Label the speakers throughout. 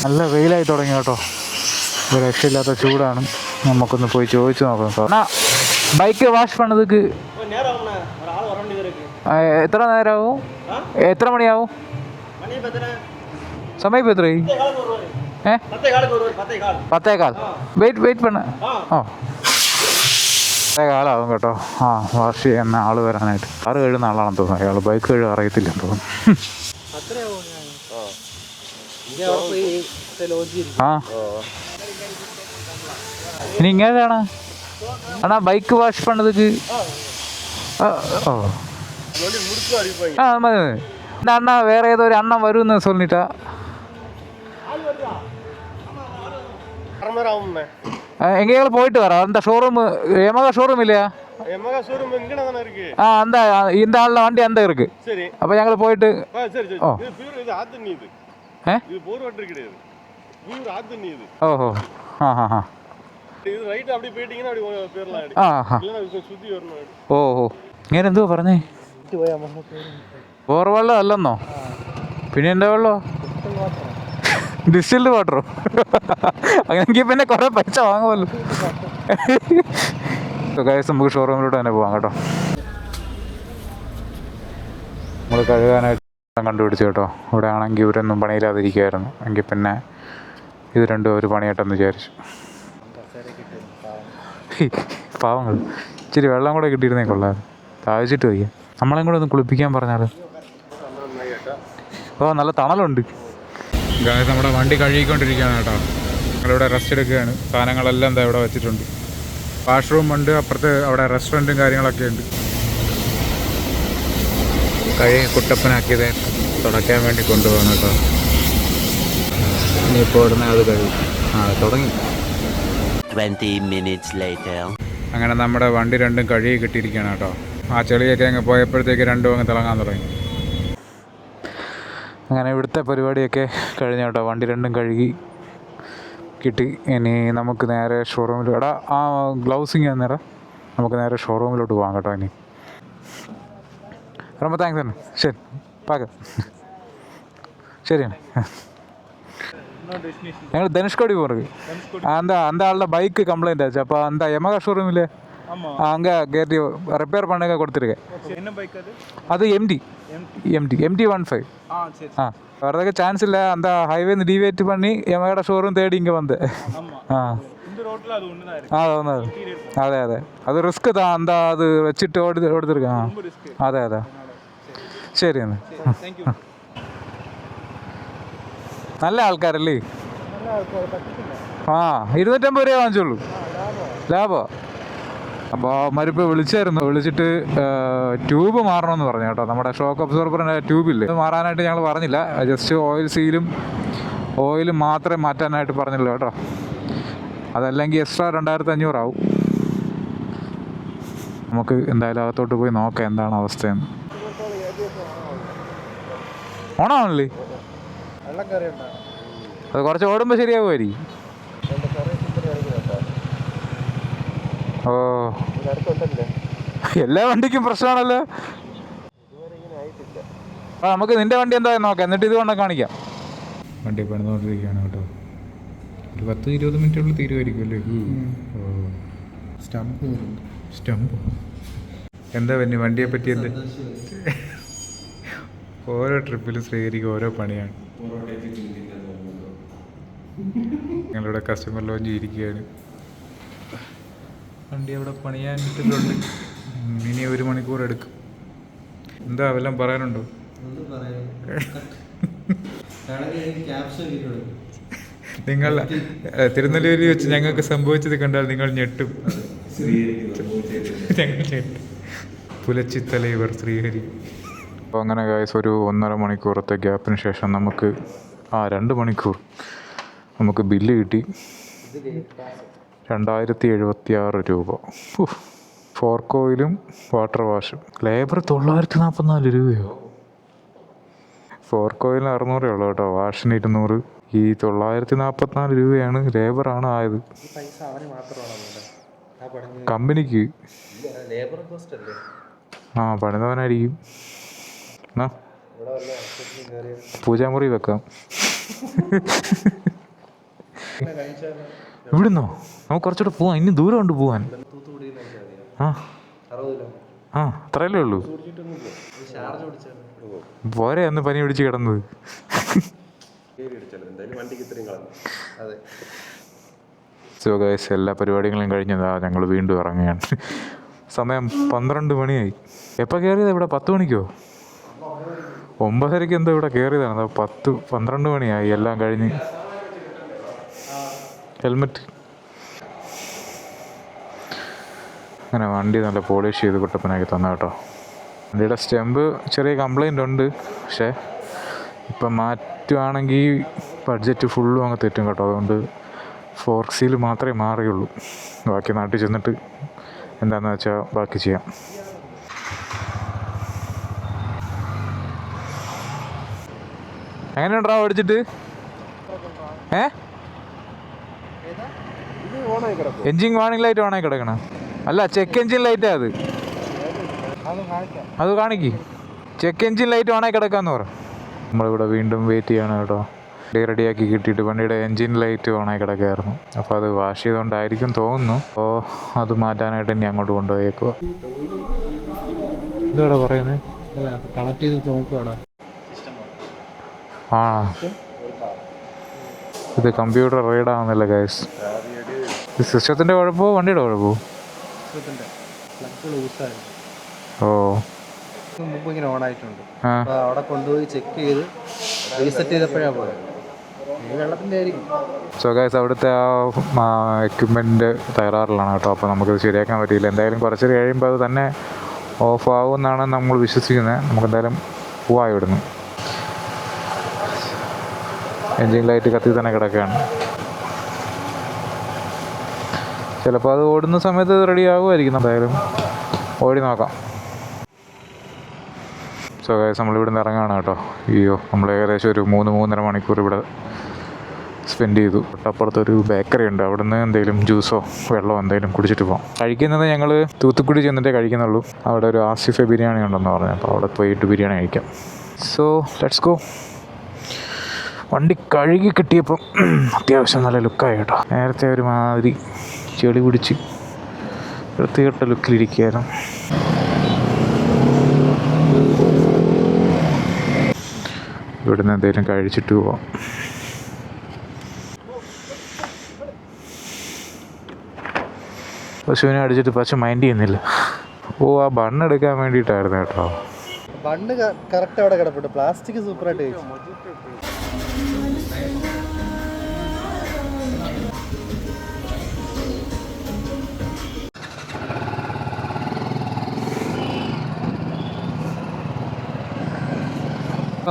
Speaker 1: നല്ല വെയിലായി തുടങ്ങി കേട്ടോ. ഒരു രക്ഷയില്ലാത്ത ചൂടാണ്. നമുക്കൊന്ന് പോയി ചോദിച്ചു നോക്കാം. എന്നാ ബൈക്ക് വാഷ് പണിതക്ക് എത്ര നേരമാവും? എത്ര മണിയാവും? സമയം ഇപ്പോൾ എത്രയായി? 10:15. വെയിറ്റ് പണ. കാലാവും കേട്ടോ. വാഷ് ചെയ്യുന്ന ആൾ വരാനായിട്ട്. കാറ് കഴുകുന്ന ആളാണെന്ന് തോന്നുന്നു. അയാൾ ബൈക്ക് കഴുകാൻ അറിയത്തില്ലെന്ന് തോന്നുന്നു. ഇനി ഇങ്ങനെയാണ് അണ്ണാ ബൈക്ക് വാഷ് പണിതക്ക്. മതി. അണ്ണാ വേറെ ഏതോ ഒരു അണ്ണൻ വരുമെന്ന് சொல்லிட்டா. எங்கேயாவது போயிட்டு வரோம். அந்த ஷோரூம் யமகா ஷோரூம் இல்லையா? அந்த இந்த ஆள்ல வண்டி அந்த இருக்கு. அப்போ ഞങ്ങൾ പോയിട്ട് ஓஹோ ഓഹോ ഇങ്ങനെ എന്തുവാ പറഞ്ഞേ? ബോർ വെള്ളം അല്ലെന്നോ? പിന്നെ എന്താ വെള്ളോ? ഡിസ്റ്റിൽഡ് വാട്ടറോ? അങ്ങനെയെങ്കിൽ പിന്നെ കുറേ പൈസ വാങ്ങുമല്ലോ. നമുക്ക് ഷോറൂമിലോട്ട് തന്നെ പോവാം കേട്ടോ. നമ്മൾ കഴുകാനായിട്ട് കണ്ടുപിടിച്ചു കേട്ടോ. ഇവിടെ ആണെങ്കിൽ ഇവരൊന്നും പണിയില്ലാതിരിക്കുമായിരുന്നു. എങ്കിൽ പിന്നെ ഇത് രണ്ടും ഒരു പണിയായിട്ടെന്ന് വിചാരിച്ചു. പാവങ്ങൾ ഇച്ചിരി വെള്ളം കൂടെ കിട്ടിയിരുന്നേ കൊള്ളാം. താഴ്ചിട്ട് വയ്യ. നമ്മളെയും കൂടെ ഒന്ന് കുളിപ്പിക്കാൻ പറഞ്ഞാൽ. നല്ല തണലുണ്ട്. നമ്മുടെ വണ്ടി കഴുകിക്കൊണ്ടിരിക്കുകയാണ് കേട്ടോ. ഞങ്ങളിവിടെ റെസ്റ്റ് എടുക്കുകയാണ്. സാധനങ്ങളെല്ലാം എന്താ ഇവിടെ വെച്ചിട്ടുണ്ട്. വാഷ്റൂം ഉണ്ട്, അപ്പുറത്ത് അവിടെ റെസ്റ്റോറൻറ്റും കാര്യങ്ങളൊക്കെ ഉണ്ട്. കഴുകി കുട്ടപ്പനാക്കിയത് തുടയ്ക്കാൻ വേണ്ടി കൊണ്ടുപോകണം കേട്ടോ. ഇനിയിപ്പോൾ ഉടനെ അത് കഴുകും. തുടങ്ങി.
Speaker 2: 20 minutes later.
Speaker 1: അങ്ങനെ നമ്മുടെ വണ്ടി രണ്ടും കഴുകി കിട്ടിയിരിക്കുകയാണ് കേട്ടോ. ആ ചെളിയൊക്കെ അങ്ങ് പോയപ്പോഴത്തേക്ക് രണ്ടും അങ്ങ് തിളങ്ങാൻ തുടങ്ങി. അങ്ങനെ ഇവിടുത്തെ പരിപാടിയൊക്കെ കഴിഞ്ഞു കേട്ടോ. വണ്ടി രണ്ടും കഴുകി കിട്ടി. ഇനി നമുക്ക് നേരെ ഷോറൂമിൽ ഗ്ലൗസിങ് തന്നേടാ. നമുക്ക് നേരെ ഷോറൂമിലോട്ട് പോകാം കേട്ടോ. ഇനി ரொம்ப താങ്ക്സ് തന്നെ. ശരി പാക. ശരിയാണ്. ഞങ്ങൾ ധനുഷ്കോടി പോകുന്നത്. அந்த ஆளோட பைக்கு கம்ப்ளைண்ட் ஆச்சு. அப்போ அந்த யமகா ஷோரூமில் அங்கே கேட்டி ரிப்பேர் பண்ண கொடுத்துருக்கேன். அது எம்டி 15. வர்றதுக்கு சான்ஸ் இல்லை. அந்த ஹைவேந்து டிவேட் பண்ணி யமகா ஷோரூம் தேடி இங்கே வந்தேன். അതെ അത് റിസ്ക് താ. എന്താ അത് വെച്ചിട്ട് ഓടിത്തിരിക്കാം. അതെ ശരി എന്നാ. നല്ല ആൾക്കാരല്ലേ? 250 രൂപ വാങ്ങിച്ചുള്ളൂ. ലാഭോ. അപ്പോൾ അവന്മാരിപ്പോൾ വിളിച്ചിട്ട് ട്യൂബ് മാറണമെന്ന് പറഞ്ഞു കേട്ടോ. നമ്മുടെ ഷോക്ക് അബ്സോർബറിൻ്റെ ട്യൂബില്ലേ, അത് മാറാനായിട്ട് ഞങ്ങൾ പറഞ്ഞില്ല. ജസ്റ്റ് ഓയിലും മാത്രമേ മാറ്റാനായിട്ട് പറഞ്ഞുള്ളൂ കേട്ടോ. അതല്ലെങ്കിൽ എക്സ്ട്രാ 2500 ആവും. നമുക്ക് എന്തായാലും അകത്തോട്ട് പോയി നോക്കാം എന്താണ് അവസ്ഥയെന്ന്. ഓണാണല്ലേ? അത് കുറച്ച് ഓടുമ്പോൾ ശരിയാവുമായിരിക്കും. എല്ലാ വണ്ടിക്കും പ്രശ്നമാണല്ലോ. നമുക്ക് നിന്റെ വണ്ടി എന്തായാലും നോക്കാം, എന്നിട്ട് ഇത് കൊണ്ട് കാണിക്കാം. വണ്ടി പണിതുകൊണ്ടിരിക്കുകയാണ് കേട്ടോ. ഒരു 10-20 മിനിറ്റുള്ളിൽ തീരുമായിരിക്കും അല്ലേ? സ്റ്റമ്പ് എന്താ പിന്നെ വണ്ടിയെ പറ്റി എന്ത്? ഓരോ ട്രിപ്പിലും ശ്രീഹരിക്ക് ഓരോ പണിയാണ്. ഞങ്ങളിവിടെ കസ്റ്റമർ ലോഞ്ച് ഇരിക്കുകയാണ്. വണ്ടി അവിടെ പണിയാൻ ഇട്ടിട്ടുണ്ട്. ഇനി 1 മണിക്കൂർ എടുക്കും. എന്താ വല്ലതും പറയാനുണ്ടോ? നിങ്ങൾ തിരുനെല്ലൂരിൽ വെച്ച് ഞങ്ങൾക്ക് സംഭവിച്ചത് കണ്ടാൽ നിങ്ങൾ ഞെട്ടും. ഞങ്ങൾ ഞെട്ടും. പുലച്ചിത്തലൈവർ ശ്രീഹരി. അപ്പോൾ അങ്ങനെ ഗായ്സ്, ഒരു 1.5 മണിക്കൂറത്തെ ഗ്യാപ്പിന് ശേഷം നമുക്ക് 2 മണിക്കൂർ നമുക്ക് ബില്ല് കിട്ടി. 2076 രൂപ. ഫോർക്ക് ഓയിലും വാട്ടർ വാഷും. ലേബർ 944 രൂപയോ? ഫോർക്ക് ഓയിലിന് 600 ഉള്ളൂ കേട്ടോ. വാഷിന് 200. ഈ 944 രൂപയാണ് ലേബറാണ് ആയത്. കമ്പനിക്ക് പണിതവനായിരിക്കും. പൂജാമുറി വെക്കാം. ഇവിടുന്നോ? നമുക്ക് കുറച്ചുകൂടെ പോവാം, ഇനി ദൂരം ഉണ്ട് പോവാൻ. ആ ആ അത്രയല്ലേ ഉള്ളൂ. പോരെ അന്ന് പനി പിടിച്ച് കിടന്നത്. സോ ഗൈസ്, എല്ലാ പരിപാടികളും കഴിഞ്ഞതാ ഞങ്ങൾ വീണ്ടും ഇറങ്ങുകയാണ്. സമയം 12 മണിയായി. എപ്പോൾ കയറിയതാ ഇവിടെ? 10 മണിക്കോ 9:30 എന്തോ ഇവിടെ കയറിയതാണ്. 12 മണിയായി എല്ലാം കഴിഞ്ഞ്. ഹെൽമെറ്റ് അങ്ങനെ വണ്ടി നല്ല പോളിഷ് ചെയ്ത് കുട്ടപ്പനാക്കി തന്ന കേട്ടോ. വണ്ടിയുടെ സ്റ്റെമ്പ് ചെറിയ കംപ്ലൈൻ്റ് ഉണ്ട്, പക്ഷേ ഇപ്പം മാറ്റുവാണെങ്കിൽ ബഡ്ജറ്റ് ഫുള്ളും അങ്ങ് തെറ്റും കേട്ടോ. അതുകൊണ്ട് ഫോർക്ക് സീൽ മാത്രമേ മാറിയുള്ളൂ. ബാക്കി നാട്ടിൽ ചെന്നിട്ട് എന്താണെന്ന് വെച്ചാൽ ബാക്കി ചെയ്യാം. എങ്ങനെയുണ്ടാ ഓടിച്ചിട്ട്? എൻജിൻ വാണിംഗ് ലൈറ്റ് ഓണായി കിടക്കണം. അല്ല, ചെക്ക് എൻജിൻ ലൈറ്റാ അത് കാണിക്ക്. ചെക്ക് എൻജിൻ ലൈറ്റ് ഓണായി കിടക്കാന്ന് പറ. നമ്മളിവിടെ വീണ്ടും വെയിറ്റ് ചെയ്യണം കേട്ടോ. വണ്ടി റെഡിയാക്കി കിട്ടിയിട്ട് വണ്ടിയുടെ എൻജിൻ ലൈറ്റ് ഓണായി കിടക്കായിരുന്നു. അപ്പോൾ അത് വാഷ് ചെയ്തുകൊണ്ടായിരിക്കും തോന്നുന്നു. അപ്പോൾ അത് മാറ്റാനായിട്ട് ഇനി അങ്ങോട്ട് കൊണ്ടുപോയേക്കുക. എന്താ പറയുന്നത്?
Speaker 3: കണക്ട് ചെയ്ത് നോക്കുകയാണ്.
Speaker 1: ആ, ഇത് കമ്പ്യൂട്ടർ റീഡ് ആവുന്നില്ല ഗൈസ്. ഇത് സിസ്റ്റത്തിൻ്റെ കുഴപ്പമോ വണ്ടിയുടെ കുഴപ്പമോ? ഓ,
Speaker 3: മുമ്പ് ഇങ്ങനെ ഓൺ ആയിട്ടുണ്ട്. അവിടെ കൊണ്ടുപോയി ചെക്ക് ചെയ്ത് റീസെറ്റ് ചെയ്തപ്പോഴാണ് പോയത്. വെള്ളത്തിൻ്റെ ആയിരിക്കും.
Speaker 1: സോ ഗൈസ്, അവിടുത്തെ ആ എക്യുപ്മെൻറ്റ് തകരാറിലാണ് കേട്ടോ. അപ്പോൾ നമുക്കത് ശരിയാക്കാൻ പറ്റിയില്ല. എന്തായാലും കുറച്ച് കഴിയുമ്പോൾ അത് തന്നെ ഓഫ് ആവുമെന്നാണ് നമ്മൾ വിശ്വസിക്കുന്നത്. നമുക്കെന്തായാലും പോവാം ഇവിടുന്ന്. എൻജിൻ ലൈറ്റ് കത്തി തന്നെ കിടക്കുകയാണ്. ചിലപ്പോൾ അത് ഓടുന്ന സമയത്ത് റെഡി ആകുമായിരിക്കും. എന്തായാലും ഓടി നോക്കാം. സോ ഗൈസ്, നമ്മളിവിടുന്ന് ഇറങ്ങുകയാണ് കേട്ടോ. അയ്യോ, നമ്മൾ ഏകദേശം ഒരു 3-3.5 മണിക്കൂർ ഇവിടെ സ്പെൻഡ് ചെയ്തു. തൊട്ടപ്പുറത്തൊരു ബേക്കറി ഉണ്ട്. അവിടെ നിന്ന് എന്തെങ്കിലും ജ്യൂസോ വെള്ളമോ എന്തെങ്കിലും കുടിച്ചിട്ട് പോകാം. കഴിക്കുന്നത് ഞങ്ങൾ തൂത്തുക്കുടി ചെന്നിട്ടേ കഴിക്കുന്നുള്ളൂ. അവിടെ ഒരു ആസിഫെ ബിരിയാണി ഉണ്ടെന്ന് പറഞ്ഞു. അപ്പോൾ അവിടെ പോയിട്ട് ബിരിയാണി കഴിക്കാം. So let's go. വണ്ടി കഴുകി കിട്ടിയപ്പം അത്യാവശ്യം നല്ല ലുക്കായി കേട്ടോ. നേരത്തെ ഒരുമാതിരി ചെളി പിടിച്ച് വൃത്തികെട്ട ലുക്കിലിരിക്കുകയായിരുന്നു. ഇവിടുന്ന് എന്തെങ്കിലും കഴിച്ചിട്ട് പോവാം. പശുവിനെ അടിച്ചിട്ട് പശു മൈൻഡ് ചെയ്യുന്നില്ല. ഓ, ആ ബണ്ണ് എടുക്കാൻ വേണ്ടിയിട്ടായിരുന്നു കേട്ടോ.
Speaker 3: ബണ്ണ് കറക്റ്റ് അവിടെ കിടപ്പുണ്ട്. പ്ലാസ്റ്റിക് സൂപ്പറായിട്ട് കഴിച്ചു.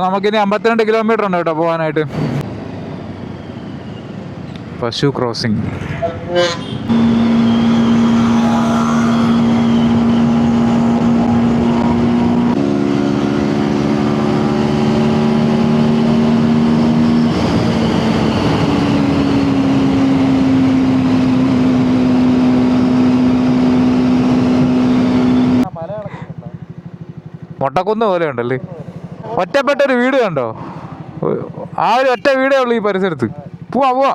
Speaker 1: നമുക്കിനി 52 കിലോമീറ്റർ ഉണ്ട് കേട്ടോ പോകാനായിട്ട്. പശു ക്രോസിംഗ്. മൊട്ടക്കുന്ന് പോലെ ഉണ്ടല്ലേ. ഒറ്റപ്പെട്ടൊരു വീട് കണ്ടോ? ആ ഒരു ഒറ്റ വീടേ ഉള്ളൂ ഈ പരിസരത്ത്. പോവാ.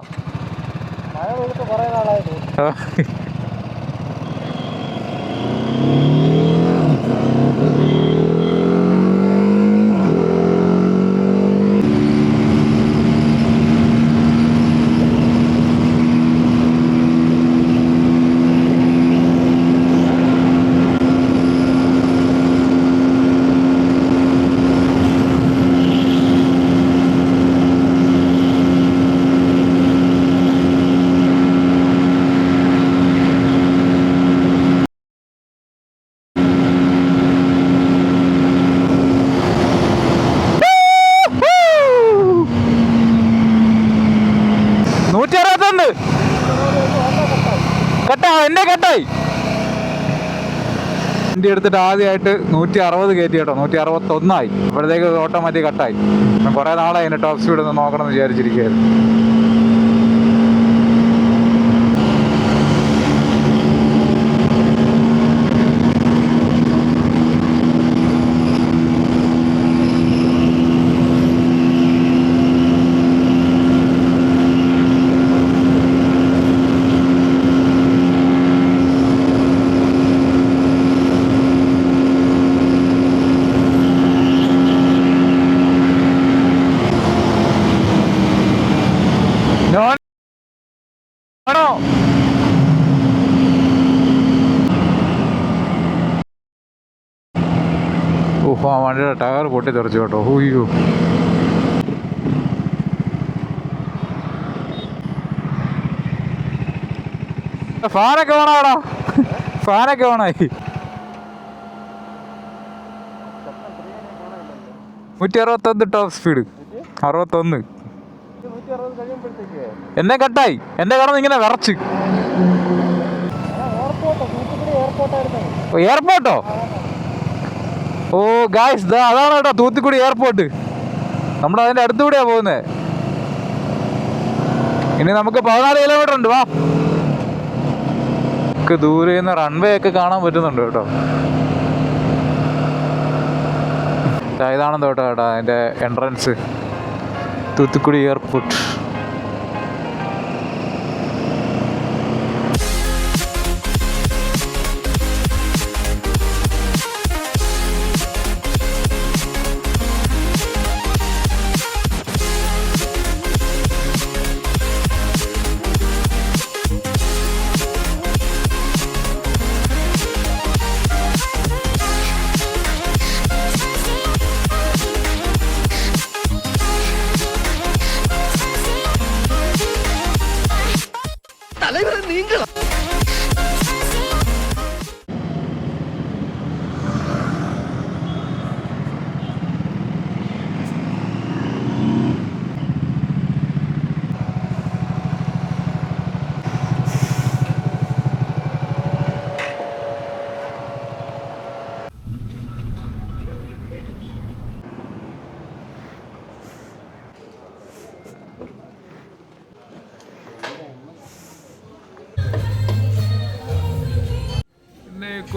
Speaker 1: കട്ടായി. വണ്ടി എടുത്തിട്ട് ആദ്യമായിട്ട് 160 കയറ്റി കേട്ടോ. 161 അപ്പോഴത്തേക്ക് ഓട്ടോമാറ്റിക് കട്ടായി. കുറേ നാളായി അതിൻ്റെ ടോപ്പ് സ്പീഡ് ഒന്ന് നോക്കണം എന്ന് വിചാരിച്ചിരിക്കുകയായിരുന്നു. ആണോ? ഓഹോ, ആ വണ്ടിയുടെ ടയർ പൊട്ടി തെറിച്ചു കേട്ടോ. ഹൂയ്യോ, ഫാനൊക്കെ വേണോടാ, ഫാനൊക്കെ വേണായി. 161 ടോപ്പ് സ്പീഡ്, 61. എന്നെ കട്ടായി, എന്റെ കടന്ന് ഇങ്ങനെ വിറച്ച്. എയർപോർട്ടോ? ഓ ഗായ്സ്, അതാണ് കേട്ടോ തൂത്തുക്കുടി എയർപോർട്ട്. നമ്മൾ അതിന്റെ അടുത്തുകൂടിയാ പോകുന്നത്. ഇനി നമുക്ക് 14 കിലോമീറ്റർ ഉണ്ട്. വാ, ദൂരെ നിന്ന് റൺവേ ഒക്കെ കാണാൻ പറ്റുന്നുണ്ട് കേട്ടോ. ഇതാണെന്ന് കേട്ടോ അതിന്റെ എൻട്രൻസ്, തൂത്തുക്കുടി എയർപോർട്ട്.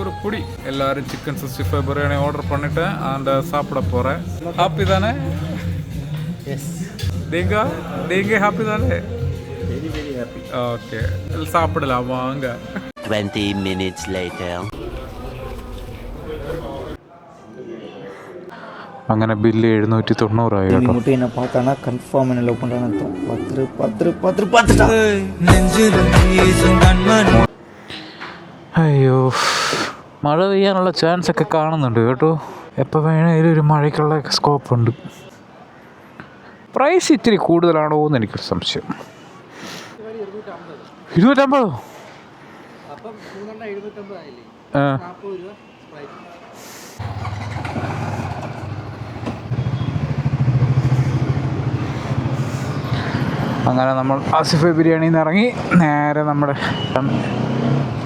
Speaker 1: ஒரு புடி எல்லாரும் சிக்கன் 65 பிரியாணி ஆர்டர் பண்ணிட்டேன். அந்த சாப்பிட போகிறேன். ஹாப்பி தானே? நீங்கள் ஹாப்பி தானே?
Speaker 3: Very very happy.
Speaker 1: ഓക്കെ, സാപ്പിടலாம் വാങ്ങ.
Speaker 2: 20 minutes later.
Speaker 1: അങ്ങനെ ബില്ല് 790 ആയി കേട്ടോ.
Speaker 4: மட்டும் என்ன பார்த்தானா கன்ஃபார்ம் என்ன லவ் பண்றானு அர்த்தம். பத்து
Speaker 1: അയ്യോ, മഴ പെയ്യാനുള്ള ചാൻസ് ഒക്കെ കാണുന്നുണ്ട് കേട്ടോ. എപ്പോൾ വേണേലും ഒരു മഴയ്ക്കുള്ള സ്കോപ്പ് ഉണ്ട്. പ്രൈസ് ഇത്തിരി കൂടുതലാണോ എന്ന് എനിക്കൊരു സംശയം. 250? അങ്ങനെ നമ്മൾ ആസിഫ് ബിരിയാണിയിൽ നിന്ന് ഇറങ്ങി നേരെ നമ്മുടെ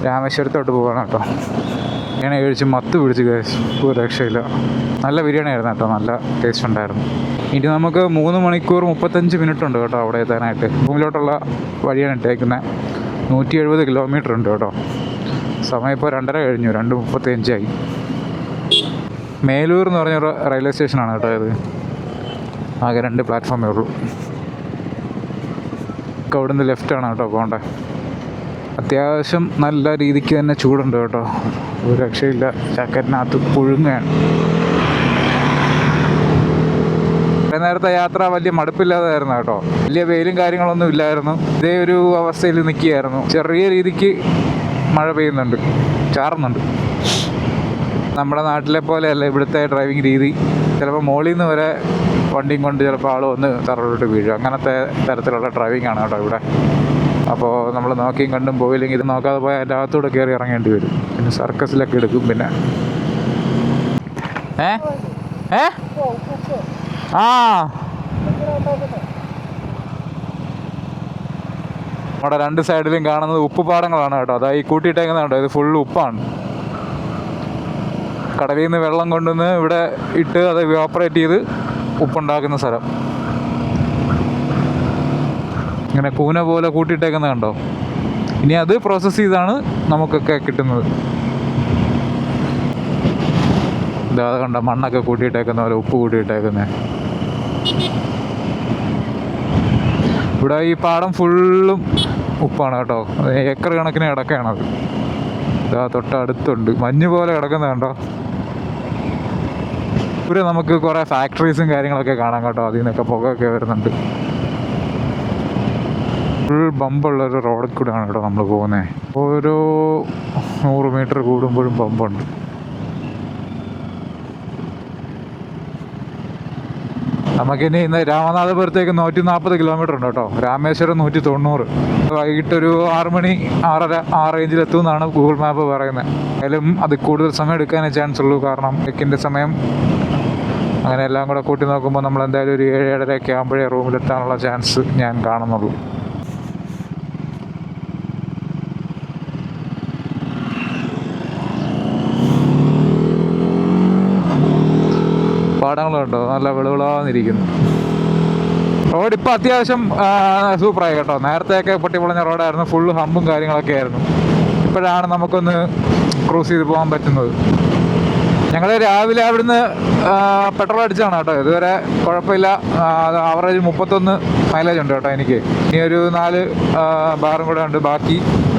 Speaker 1: രാമേശ്വരത്തോട്ട് പോവാണ് കേട്ടോ. ബിരിയാണി കഴിച്ച് മത്ത് പിടിച്ച് ഒരു രക്ഷയില്ല. നല്ല ബിരിയാണി ആയിരുന്നു കേട്ടോ, നല്ല ടേസ്റ്റ് ഉണ്ടായിരുന്നു. ഇനി നമുക്ക് 3 മണിക്കൂർ 35 മിനിറ്റ് ഉണ്ട് കേട്ടോ അവിടെ എത്താനായിട്ട്. റൂമിലോട്ടുള്ള വഴിയാണ് ഇട്ടേക്കുന്നത്. 170 കിലോമീറ്റർ ഉണ്ട് കേട്ടോ. സമയം ഇപ്പോൾ 2:30 കഴിഞ്ഞു, 2:35 മേലൂർ എന്ന് പറഞ്ഞൊരു റെയിൽവേ സ്റ്റേഷനാണ് കേട്ടോ ഇത്. ആകെ 2 പ്ലാറ്റ്ഫോമേ ഉള്ളൂ. അവിടുന്ന് ലെഫ്റ്റാണ് കേട്ടോ പോകേണ്ടത്. അത്യാവശ്യം നല്ല രീതിക്ക് തന്നെ ചൂടുണ്ട് കേട്ടോ, ഒരു രക്ഷയില്ല. ജാക്കറ്റിനകത്ത് പുഴുങ്ങാണ്. നേരത്തെ യാത്ര വലിയ മടുപ്പില്ലാതായിരുന്നു കേട്ടോ. വലിയ വെയിലും കാര്യങ്ങളൊന്നും ഇല്ലായിരുന്നു. ഇതേ ഒരു അവസ്ഥയിൽ നിൽക്കുകയായിരുന്നു. ചെറിയ രീതിക്ക് മഴ പെയ്യുന്നുണ്ട്, ചാറുന്നുണ്ട്. നമ്മുടെ നാട്ടിലെ പോലെയല്ല ഇവിടുത്തെ ഡ്രൈവിംഗ് രീതി. ചിലപ്പോൾ മോളിൽ നിന്ന് വരെ വണ്ടിയും കൊണ്ട് ചിലപ്പോൾ ആൾ വന്ന് തറയിലോട്ട് വീഴും. അങ്ങനത്തെ തരത്തിലുള്ള ഡ്രൈവിംഗ് ആണ് കേട്ടോ ഇവിടെ. അപ്പോൾ നമ്മൾ നോക്കിയും കണ്ടും പോയില്ലെങ്കിൽ ഇത് നോക്കാതെ പോയാൽ അതിൻ്റെ അകത്തൂടെ കയറി ഇറങ്ങേണ്ടി വരും. പിന്നെ സർക്കസിലൊക്കെ എടുക്കും. പിന്നെ നമ്മുടെ 2 സൈഡിലും കാണുന്നത് ഉപ്പുപാടങ്ങളാണ് കേട്ടോ. അതാ ഈ കൂട്ടിയിട്ടേക്കുന്നത് കേട്ടോ, ഇത് ഫുള്ള് ഉപ്പാണ്. കടലിൽ നിന്ന് വെള്ളം കൊണ്ടുവന്ന് ഇവിടെ ഇട്ട് അത് ഇവാപ്പറേറ്റ് ചെയ്ത് ഉപ്പുണ്ടാക്കുന്ന സ്ഥലം. ഇങ്ങനെ കൂന പോലെ കൂട്ടിയിട്ടേക്കുന്നത് കണ്ടോ. ഇനി അത് പ്രോസസ്സ് ചെയ്താണ് നമുക്കൊക്കെ കിട്ടുന്നത്. ഇതാ കണ്ടോ, മണ്ണൊക്കെ കൂട്ടിയിട്ടേക്കുന്ന പോലെ ഉപ്പ് കൂട്ടിയിട്ടേക്കുന്നത്. ഇവിടെ ഈ പാടം ഫുള്ളും ഉപ്പാണ് കേട്ടോ. ഏക്കർ കണക്കിന് കിടക്കുകയാണത്. ഇതാ തൊട്ടടുത്തുണ്ട് മഞ്ഞ് പോലെ കിടക്കുന്നത് കണ്ടോ. ഇവിടെ നമുക്ക് കുറേ ഫാക്ടറീസും കാര്യങ്ങളൊക്കെ കാണാം കേട്ടോ. അതിൽ നിന്നൊക്കെ പുകയൊക്കെ വരുന്നുണ്ട്. ഫുൾ ബമ്പുള്ളൊരു റോഡിൽ കൂടെയാണ് കേട്ടോ നമ്മൾ പോകുന്നത്. ഓരോ 100 മീറ്റർ കൂടുമ്പോഴും ബമ്പുണ്ട്. നമുക്കിനി ഇന്ന് രാമനാഥപുരത്തേക്ക് 140 കിലോമീറ്റർ ഉണ്ട് കേട്ടോ. രാമേശ്വരം 190. വൈകിട്ടൊരു 6 മണി 6:30 ആ റേഞ്ചിൽ എത്തുമെന്നാണ് ഗൂഗിൾ മാപ്പ് പറയുന്നത്. അതിലും അതിൽ കൂടുതൽ സമയം എടുക്കാനേ ചാൻസ് ഉള്ളൂ. കാരണം ബൈക്കിൻ്റെ സമയം അങ്ങനെ എല്ലാം കൂടെ കൂട്ടി നോക്കുമ്പോൾ നമ്മൾ എന്തായാലും ഒരു 7-7:30 ആകുമ്പോഴേ റൂമിലെത്താനുള്ള ചാൻസ് ഞാൻ കാണുന്നുള്ളൂ. പാടങ്ങളുണ്ടോ, നല്ല വെളുവിളാന്നിരിക്കുന്നു. റോഡ് ഇപ്പോൾ അത്യാവശ്യം സൂപ്പറായി കേട്ടോ. നേരത്തെയൊക്കെ പൊട്ടിപ്പൊളഞ്ഞ റോഡായിരുന്നു, ഫുള്ള് ഹമ്പും കാര്യങ്ങളൊക്കെ ആയിരുന്നു. ഇപ്പോഴാണ് നമുക്കൊന്ന് ക്രൂസ് ചെയ്ത് പോകാൻ പറ്റുന്നത്. ഞങ്ങൾ രാവിലെ അവിടുന്ന് പെട്രോൾ അടിച്ചാണ് കേട്ടോ. ഇതുവരെ കുഴപ്പമില്ല. ആവറേജ് 31 മൈലേജ് ഉണ്ട് കേട്ടോ എനിക്ക്. ഇനി ഒരു 4 ബാറും കൂടെ ഉണ്ട്. ബാക്കി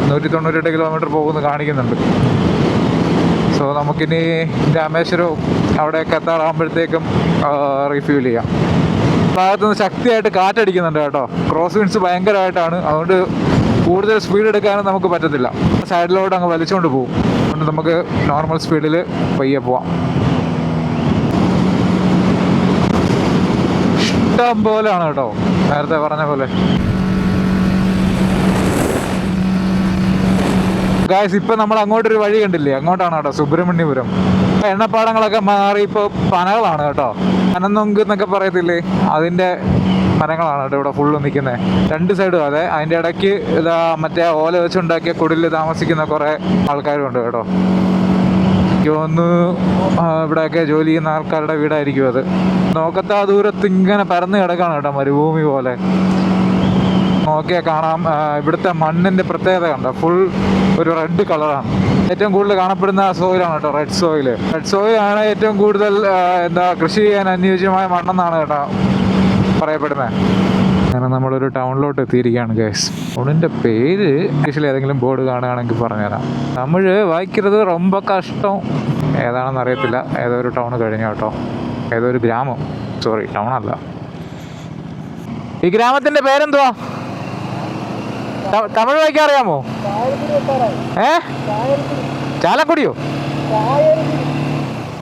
Speaker 1: 198 കിലോമീറ്റർ പോകുമെന്ന് കാണിക്കുന്നുണ്ട്. സോ നമുക്കിനി രാമേശ്വരവും അവിടെയൊക്കെ എത്താറാകുമ്പോഴത്തേക്കും റീഫ്യൂൽ ചെയ്യാം. ഭാഗത്തുനിന്ന് ശക്തിയായിട്ട് കാറ്റടിക്കുന്നുണ്ട് കേട്ടോ. ക്രോസ് വിൻഡ്സ് ഭയങ്കരമായിട്ടാണ്. അതുകൊണ്ട് കൂടുതൽ സ്പീഡ് എടുക്കാനും നമുക്ക് പറ്റത്തില്ല. സൈഡിലോട്ട് അങ്ങ് വലിച്ചുകൊണ്ട് പോകും. അതുകൊണ്ട് നമുക്ക് നോർമൽ സ്പീഡിൽ പയ്യെ പോവാം. ഇഷ്ടം പോലെയാണ് കേട്ടോ, നേരത്തെ പറഞ്ഞ പോലെ. ഗായ്സ്, ഇപ്പം നമ്മൾ അങ്ങോട്ടൊരു വഴി കണ്ടില്ലേ, അങ്ങോട്ടാണ് കേട്ടോ സുബ്രഹ്മണ്യപുരം. എണ്ണപ്പാടങ്ങളൊക്കെ മാറി ഇപ്പോൾ പനകളാണ് കേട്ടോ. പനന്നൊങ്ക് എന്നൊക്കെ പറയത്തില്ലേ, അതിൻ്റെ മരങ്ങളാണ് കേട്ടോ ഇവിടെ ഫുള്ള് നിൽക്കുന്നത്. 2 സൈഡും അതെ. അതിൻ്റെ ഇടയ്ക്ക് ഇതാ മറ്റേ ഓല വെച്ചുണ്ടാക്കിയ കുടിലിൽ താമസിക്കുന്ന കുറേ ആൾക്കാരുണ്ട് കേട്ടോ. എനിക്ക് തോന്നുന്നു ഇവിടെയൊക്കെ ജോലി ചെയ്യുന്ന ആൾക്കാരുടെ വീടായിരിക്കും അത്. നോക്കത്താ ദൂരത്ത് ഇങ്ങനെ പരന്ന് കിടക്കാണ് കേട്ടോ, മരുഭൂമി പോലെ. നോക്കിയാൽ കാണാം. ഇവിടുത്തെ മണ്ണിൻ്റെ പ്രത്യേകത കണ്ടോ, ഫുൾ ഒരു റെഡ് കളറാണ്. ഏറ്റവും കൂടുതൽ കാണപ്പെടുന്ന സോയിലാണ് കേട്ടോ റെഡ് സോയിൽ. റെഡ് സോയിലാണ് ഏറ്റവും കൂടുതൽ കൃഷി ചെയ്യാൻ അനുയോജ്യമായ മണ്ണെന്നാണ് കേട്ടോ പറയപ്പെടുന്നത്. അങ്ങനെ നമ്മളൊരു ടൗണിലോട്ട് എത്തിയിരിക്കുകയാണ് ഗൈസ്. ടൗണിൻ്റെ പേര് ഇംഗ്ലീഷിൽ ഏതെങ്കിലും ബോർഡ് കാണുകയാണെങ്കിൽ പറഞ്ഞുതരാം. തമിഴ് വായിക്കരുത്, ரொம்ப കഷ്ടം. ഏതാണെന്ന് അറിയത്തില്ല. ഏതോ ഒരു ടൗൺ കഴിഞ്ഞു കേട്ടോ. ഏതോ ഒരു ഗ്രാമം, സോറി ടൗണല്ല. ഈ ഗ്രാമത്തിൻ്റെ പേരെന്തുവാ? തമിഴ് വായിക്കാൻ അറിയാമോ? ചാലക്കുടിയോ?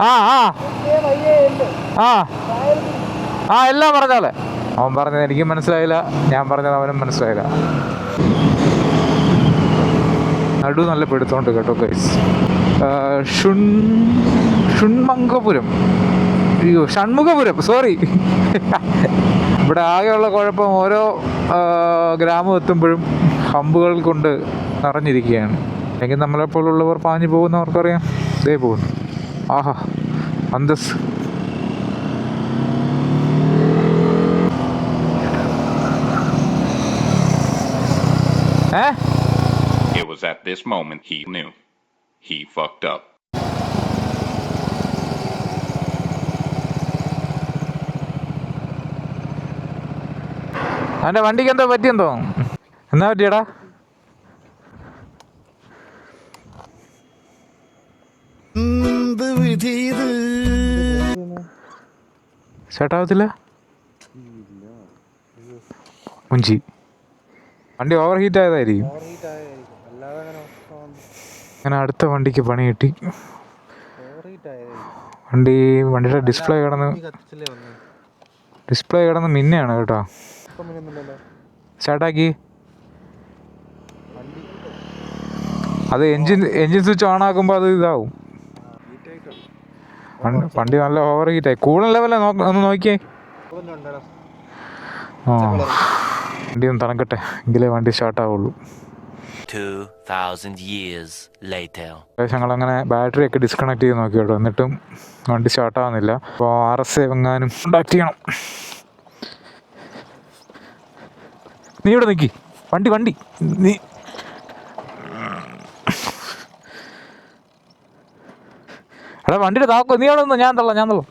Speaker 1: ആ ആ ആ ആ എല്ലാം പറഞ്ഞോളെ. അവൻ പറഞ്ഞത് എനിക്കും മനസ്സിലായില്ല, ഞാൻ പറഞ്ഞത് അവനും മനസ്സിലായില്ല. നടു നല്ല പെടുത്തോണ്ട് കേട്ടോ ഗൈസ്. ഷൺമുഖപുരം, അയ്യോ ഷൺമുഖപുരം, സോറി. ഇവിടെ ആകെയുള്ള കുഴപ്പം ഓരോ ഗ്രാമം എത്തുമ്പോഴും ഹമ്പുകൾ കൊണ്ട് നിറഞ്ഞിരിക്കുകയാണ്. അല്ലെങ്കിൽ നമ്മളെപ്പോലുള്ളവർ പാഞ്ഞു പോകുന്നവർക്കറിയാം. ഇതേ പോകുന്നു. ആഹാ, അന്തസ്.
Speaker 5: It was at this moment he knew. He fucked up.
Speaker 1: അവൻ്റെ വണ്ടിക്ക് എന്തോ പറ്റിയെന്തോ. എന്നാ പറ്റിയടാ? ചേട്ടാവത്തില്ല മുഞ്ചി. വണ്ടി ഓവർ ഹീറ്റ് ആയതായിരിക്കും. അങ്ങനെ അടുത്ത വണ്ടിക്ക് പണി കിട്ടി. വണ്ടിയുടെ ഡിസ്പ്ലേ കിടന്ന് മിന്നെയാണ് കേട്ടോ. സ്റ്റാർട്ടാക്കി. അത് എൻജിൻ സ്വിച്ച് ഓൺ ആക്കുമ്പോൾ അത് ഇതാവും. വണ്ടി നല്ല ഓവർ ഹീറ്റായി. കൂളൻ ലെവലേ ഒന്ന് നോക്കിയേ. ആ, വണ്ടി ഒന്ന് തണുക്കട്ടെ, എങ്കിലേ വണ്ടി സ്റ്റാർട്ടാവുള്ളൂ.
Speaker 2: 2000 years later.
Speaker 1: ഞങ്ങളങ്ങനെ ബാറ്ററി ഒക്കെ ഡിസ്കണക്ട് ചെയ്ത് നോക്കി കേട്ടോ. എന്നിട്ടും വണ്ടി സ്റ്റാർട്ടാവുന്നില്ല. അപ്പോൾ RSA എങ്ങാനും കോണ്ടാക്ട് ചെയ്യണം. നീ ഇവിടെ നിൽക്കി. വണ്ടി നീ എടാ വണ്ടിയുടെ താക്കോ നീ അവിടെ നിന്ന്. ഞാൻ തള്ളാം.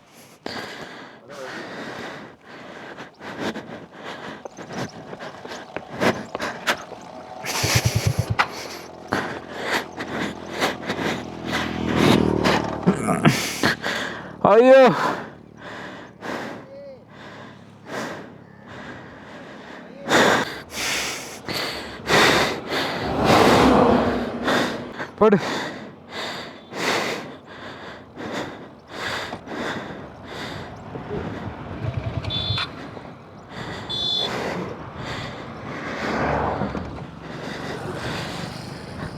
Speaker 1: അയ്യോ, പോട്.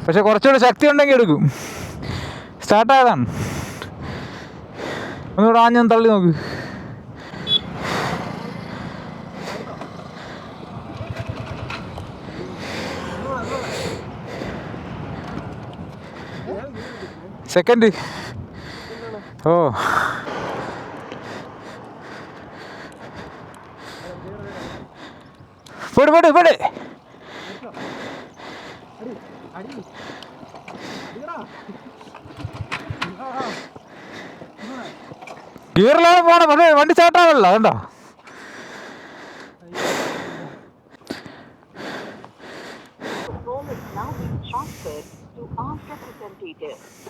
Speaker 1: പക്ഷെ കുറച്ചുകൂടെ ശക്തി ഉണ്ടെങ്കിൽ എടുക്കും. സ്റ്റാർട്ടായതാണ്. ഒന്നുകൂടെ ആഞ്ഞൊന്ന് തള്ളി നോക്ക്. സെക്കൻഡ്. ഓ പോട് പോട് പോട്. ഗിയറിലാണ് പോണേ, പക്ഷേ വണ്ടി സ്റ്റാർട്ടാവല്ലോ. അതുണ്ടോ?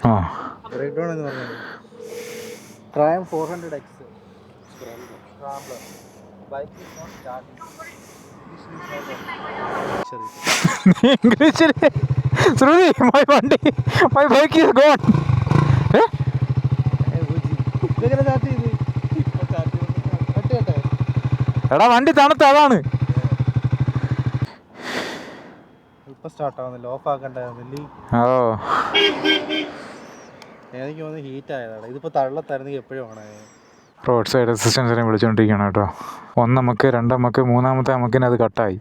Speaker 1: ആ
Speaker 3: ബ്രേക്ക് ഡൗൺ എന്ന് പറഞ്ഞത് Triumph 400X scrambler bike is not starting.
Speaker 1: ഇംഗ്ലീഷിൽ ശ്രുതി മൈ വണ്ടി മൈ ബൈക്ക് ഈസ് ഗോൺ. എടാ വണ്ടി തണുത്ത, അതാണ്.
Speaker 3: ഇപ്പൊ സ്റ്റാർട്ട് ആവുന്നില്ല, ഓഫ് ആക്കണ്ടായിരുന്നില്ല.
Speaker 1: ഓ
Speaker 3: എനിക്ക് തോന്നുന്നു ഹീറ്റ് ആയതാണ്. ഇതിപ്പോ തള്ളത്തായിരുന്നെങ്കിൽ എപ്പോഴും ഓണായ.
Speaker 1: റോഡ് സൈഡ് അസിസ്റ്റൻസിനെ വിളിച്ചുകൊണ്ടിരിക്കുകയാണ് കേട്ടോ. ഒന്നമ്മക്ക്, രണ്ടമ്മക്ക്, മൂന്നാമത്തെ അമ്മക്കിന് അത് കട്ടായി.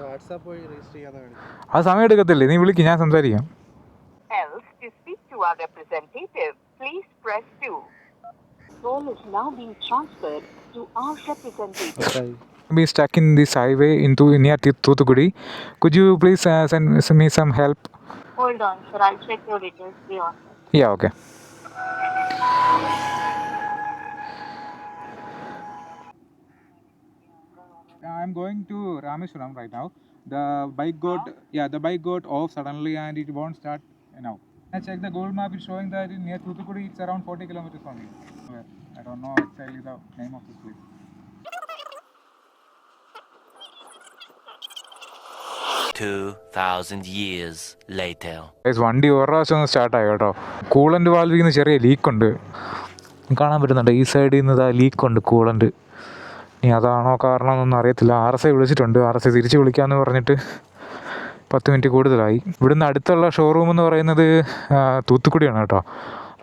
Speaker 3: വാട്സാപ്പ് വഴി രജിസ്റ്റർ ചെയ്യാൻ വേണ്ടി
Speaker 1: അത് സമയം എടുക്കത്തില്ലേ? നീ വിളിക്ക്, ഞാൻ സംസാരിക്കാം.
Speaker 6: Else, to speak to our representative, please press 2. Call is now being transferred to our representative.
Speaker 1: Be stuck in this highway into near Thoothukudi. Could you please send me some help?
Speaker 6: Hold on, sir. I'll check your details. Be on.
Speaker 1: Yeah, okay. I'm going to Rameshwaram right now. The bike got off suddenly and it won't start now. I checked the Google map. It's showing that near Thoothukudi it's around 40 kilometers from here. I don't know exactly the name of this place.
Speaker 2: 2,000 years later.
Speaker 1: വണ്ടി ഒരു പ്രാവശ്യം ഒന്ന് സ്റ്റാർട്ടായി കേട്ടോ. Coolant വാൽവിൽ നിന്ന് ചെറിയ ലീക്കുണ്ട്, കാണാൻ പറ്റുന്നുണ്ട്. ഈ സൈഡിൽ നിന്ന് ഇതാ ലീക്കുണ്ട് കൂളൻ്റ്. ഇനി അതാണോ കാരണം എന്നൊന്നും അറിയത്തില്ല. RSI വിളിച്ചിട്ടുണ്ട്. RSI തിരിച്ച് വിളിക്കാമെന്ന് പറഞ്ഞിട്ട് 10 മിനിറ്റ് കൂടുതലായി. ഇവിടുന്ന് അടുത്തുള്ള ഷോറൂം എന്ന് പറയുന്നത് തൂത്തുക്കുടിയാണ് കേട്ടോ.